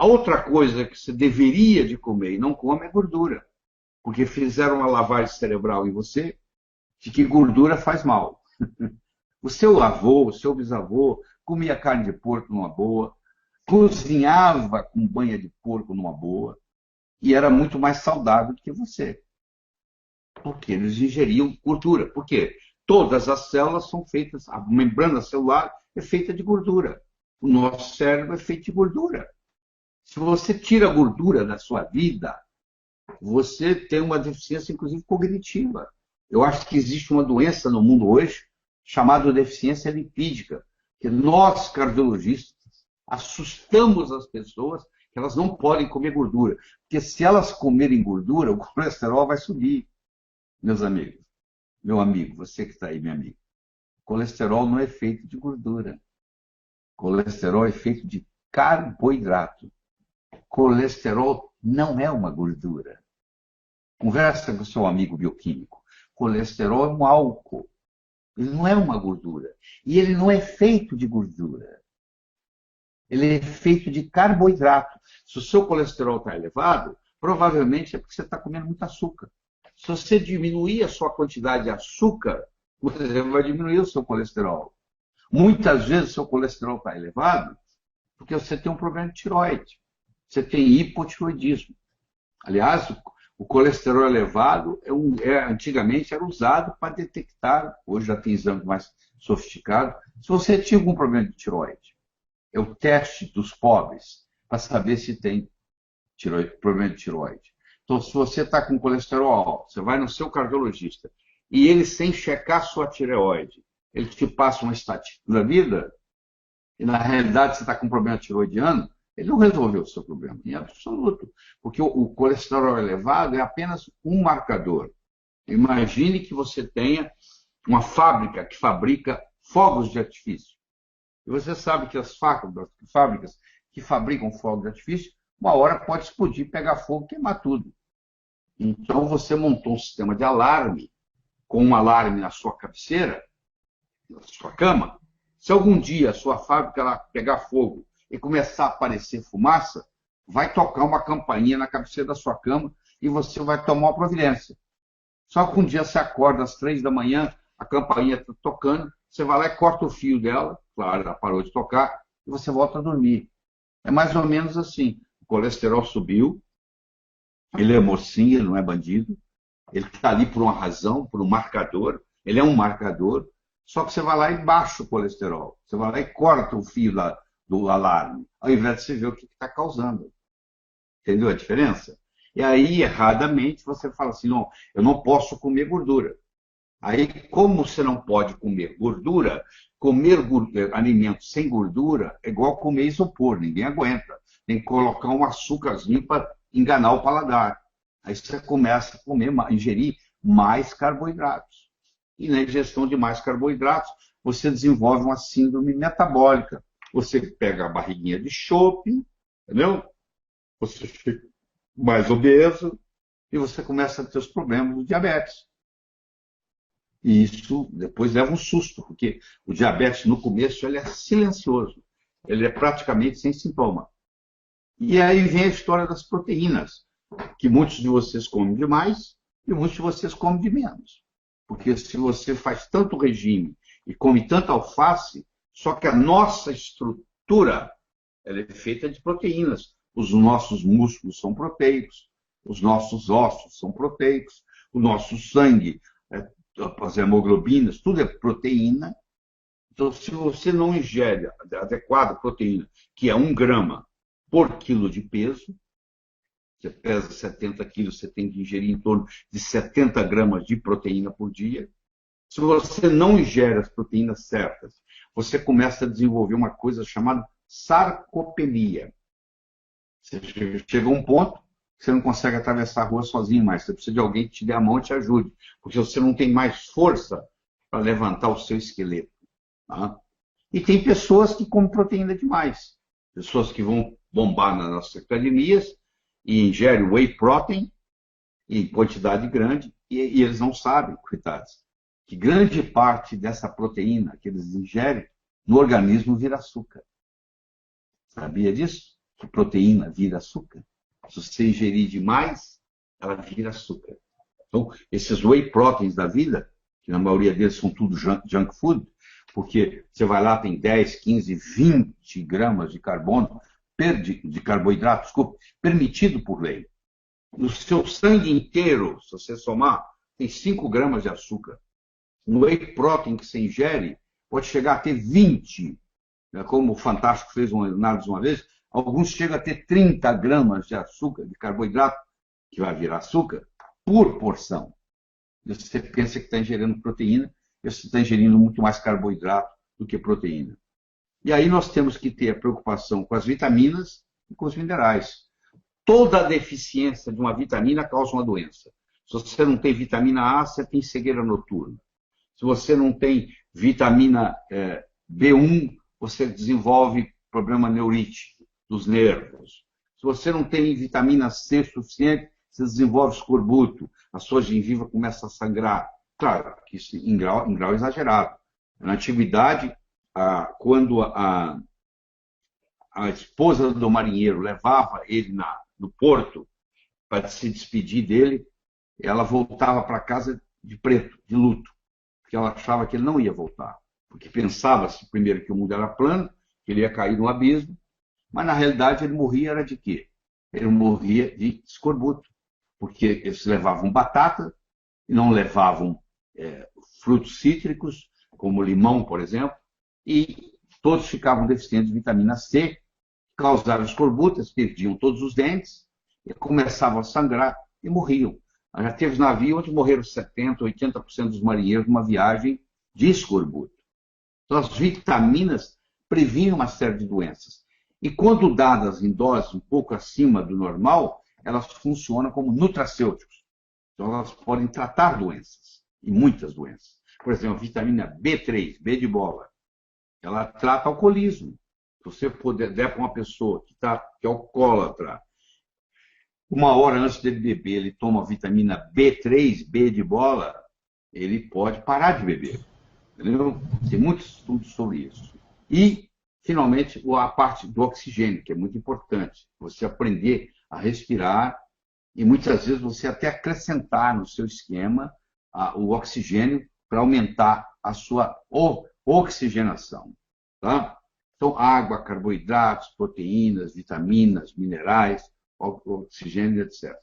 A outra coisa que você deveria de comer e não come é gordura, porque fizeram uma lavagem cerebral em você de que gordura faz mal. O seu avô, o seu bisavô comia carne de porco numa boa, cozinhava com banha de porco numa boa e era muito mais saudável do que você, porque eles ingeriam gordura. Por quê? Todas as células são feitas, a membrana celular é feita de gordura. O nosso cérebro é feito de gordura. Se você tira a gordura da sua vida, você tem uma deficiência, inclusive, cognitiva. Eu acho que existe uma doença no mundo hoje chamada deficiência lipídica, que nós, cardiologistas, assustamos as pessoas que elas não podem comer gordura. Porque se elas comerem gordura, o colesterol vai subir, meus amigos. Meu amigo, você que está aí, meu amigo. Colesterol não é feito de gordura. Colesterol é feito de carboidrato. Colesterol não é uma gordura. Conversa com o seu amigo bioquímico. Colesterol é um álcool. Ele não é uma gordura. E ele não é feito de gordura. Ele é feito de carboidrato. Se o seu colesterol está elevado, provavelmente é porque você está comendo muito açúcar. Se você diminuir a sua quantidade de açúcar, você vai diminuir o seu colesterol. Muitas vezes o seu colesterol está elevado porque você tem um problema de tireoide. Você tem hipotireoidismo. Aliás, o colesterol elevado antigamente era usado para detectar, hoje já tem exame mais sofisticado, se você tinha algum problema de tireoide. É o teste dos pobres para saber se tem problema de tireoide. Então, se você está com colesterol alto, você vai no seu cardiologista e ele, sem checar sua tireoide, ele te passa uma estatística da vida, e na realidade você está com um problema tiroidiano, ele não resolveu o seu problema, em absoluto. Porque o colesterol elevado é apenas um marcador. Imagine que você tenha uma fábrica que fabrica fogos de artifício. E você sabe que as fábricas que fabricam fogos de artifício, uma hora pode explodir, pegar fogo e queimar tudo. Então você montou um sistema de alarme, com um alarme na sua cabeceira, na sua cama. Se algum dia a sua fábrica ela pegar fogo e começar a aparecer fumaça, vai tocar uma campainha na cabeceira da sua cama e você vai tomar uma providência. Só que um dia você acorda às 3 da manhã, a campainha está tocando, você vai lá e corta o fio dela, claro, ela parou de tocar, e você volta a dormir. É mais ou menos assim. O colesterol subiu, ele é mocinho, ele não é bandido, ele está ali por uma razão, por um marcador, ele é um marcador, só que você vai lá e baixa o colesterol. Você vai lá e corta o fio do alarme, ao invés de você ver o que está causando. Entendeu a diferença? E aí, erradamente, você fala assim, não, eu não posso comer gordura. Aí, como você não pode comer alimentos sem gordura é igual comer isopor, ninguém aguenta. Tem que colocar um açúcarzinho para enganar o paladar. Aí você começa a ingerir mais carboidratos. E na ingestão de mais carboidratos, você desenvolve uma síndrome metabólica. Você pega a barriguinha de chope, entendeu? Você fica mais obeso e você começa a ter os problemas do diabetes. E isso depois leva um susto, porque o diabetes no começo ele é silencioso, ele é praticamente sem sintoma. E aí vem a história das proteínas, que muitos de vocês comem demais e muitos de vocês comem de menos. Porque se você faz tanto regime e come tanta alface, só que a nossa estrutura ela é feita de proteínas. Os nossos músculos são proteicos, os nossos ossos são proteicos, o nosso sangue, as hemoglobinas, tudo é proteína. Então, se você não ingere a adequada proteína, que é 1 grama por quilo de peso, você pesa 70 quilos, você tem que ingerir em torno de 70 gramas de proteína por dia. Se você não ingere as proteínas certas, você começa a desenvolver uma coisa chamada sarcopenia. Você chega a um ponto que você não consegue atravessar a rua sozinho mais. Você precisa de alguém que te dê a mão e te ajude, porque você não tem mais força para levantar o seu esqueleto. Tá? E tem pessoas que comem proteína demais. Pessoas que vão bombar nas nossas academias e ingerem whey protein em quantidade grande e eles não sabem, coitados, que grande parte dessa proteína que eles ingerem no organismo vira açúcar. Sabia disso? que proteína vira açúcar. Se você ingerir demais, ela vira açúcar. Então, esses whey proteins da vida, que na maioria deles são tudo junk food, porque você vai lá, tem 10, 15, 20 gramas de carbono, de carboidrato, desculpa, permitido por lei. No seu sangue inteiro, se você somar, tem 5 gramas de açúcar. No whey protein que você ingere, pode chegar a ter 20. Como o Fantástico fez uma análise uma vez, alguns chegam a ter 30 gramas de açúcar, de carboidrato, que vai virar açúcar, por porção. Você pensa que está ingerindo proteína, e você está ingerindo muito mais carboidrato do que proteína. E aí nós temos que ter a preocupação com as vitaminas e com os minerais. Toda deficiência de uma vitamina causa uma doença. Se você não tem vitamina A, você tem cegueira noturna. Se você não tem vitamina B1, você desenvolve problema neurítico dos nervos. Se você não tem vitamina C suficiente, você desenvolve escorbuto, a sua gengiva começa a sangrar. Claro, que isso em grau exagerado. Na antiguidade, quando a esposa do marinheiro levava ele no porto para se despedir dele, ela voltava para casa de preto, de luto, porque ela achava que ele não ia voltar. Porque pensava-se, primeiro, que o mundo era plano, que ele ia cair no abismo, mas na realidade ele morria era de quê? Ele morria de escorbuto, porque eles levavam batata, não levavam frutos cítricos, como limão, por exemplo, e todos ficavam deficientes de vitamina C, causavam escorbuto, eles perdiam todos os dentes, e começavam a sangrar e morriam. Já teve navio onde morreram 70%, 80% dos marinheiros numa viagem de escorbuto. Então, as vitaminas previnem uma série de doenças. E quando dadas em doses um pouco acima do normal, elas funcionam como nutracêuticos. Então, elas podem tratar doenças, e muitas doenças. Por exemplo, a vitamina B3, B de bola, ela trata alcoolismo. Se você der para uma pessoa que é alcoólatra, 1 hora antes dele beber, ele toma a vitamina B3, B de bola, ele pode parar de beber. Entendeu? Tem muitos estudos sobre isso. E, finalmente, a parte do oxigênio, que é muito importante. Você aprender a respirar e, muitas vezes, você até acrescentar no seu esquema o oxigênio para aumentar a sua oxigenação. Tá? Então, água, carboidratos, proteínas, vitaminas, minerais, oxigênio, etc.